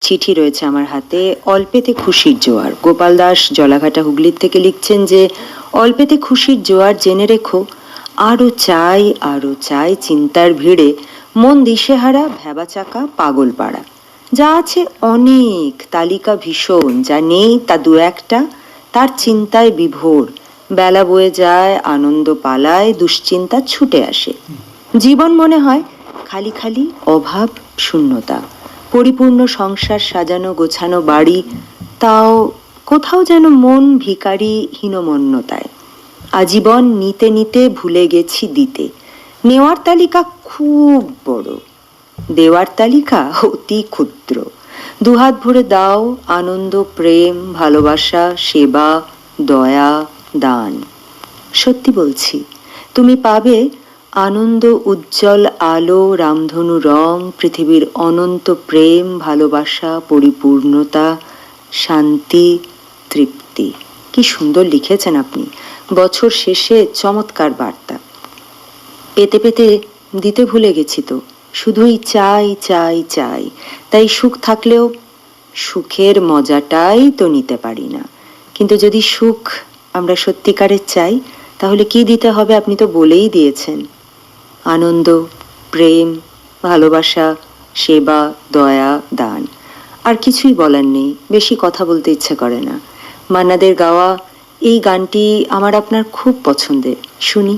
চিঠি রয়েছে আমার হাতে। অল্পেতে খুশির জোয়ার। গোপাল দাস জলাঘাটা হুগলির থেকে লিখছেন যে অল্পেতে খুশির জোয়ার, জেনে রেখো আরো চাই আরো চাই চিন্তার ভিড়ে, মন দিশেহারা, ভ্যাবাচাকা, পাগল পাড়া। যা আছে অনেক, তালিকা ভীষণ, যা নেই তা দু একটা, তার চিন্তায় বিভোর। বেলা বয়ে যায়, আনন্দ পালায়, দুশ্চিন্তা ছুটে আসে। জীবন মনে হয় খালি খালি, অভাব, শূন্যতা। পরিপূর্ণ সংসার, সাজানো গোছানো বাড়ি, তাও কোথাও যেন মন ভিখারি, হীনমন্যতায়। আজীবন নিতে নিতে ভুলে গেছি দিতে। নেওয়ার তালিকা খুব বড়, দেওয়ার তালিকা অতি ক্ষুদ্র। দুহাত ভরে দাও আনন্দ, প্রেম, ভালোবাসা, সেবা, দয়া, দান। সত্যি বলছি, তুমি পাবে আনন্দ, উজ্জ্বল আলো, রামধনু রং, পৃথিবীর অনন্ত প্রেম, ভালোবাসা, পরিপূর্ণতা, শান্তি, তৃপ্তি। কি সুন্দর লিখেছেন আপনি। বছর শেষে চমৎকার বার্তা। পেতে পেতে দিতে ভুলে গেছি তো। শুধুই চাই চাই চাই। তাই সুখ থাকলেও সুখের মজাটাই তো নিতে পারি না। কিন্তু যদি সুখ আমরা সত্যিকারের চাই, তাহলে কি দিতে হবে আপনি তো বলেই দিয়েছেন। আনন্দ, প্রেম, ভালোবাসা, সেবা, দয়া, দান। আর কিছুই বলার নেই, বেশি কথা বলতে ইচ্ছে করে না। মান্নাদের গাওয়া এই গানটি আমার আপনার খুব পছন্দের, শুনি।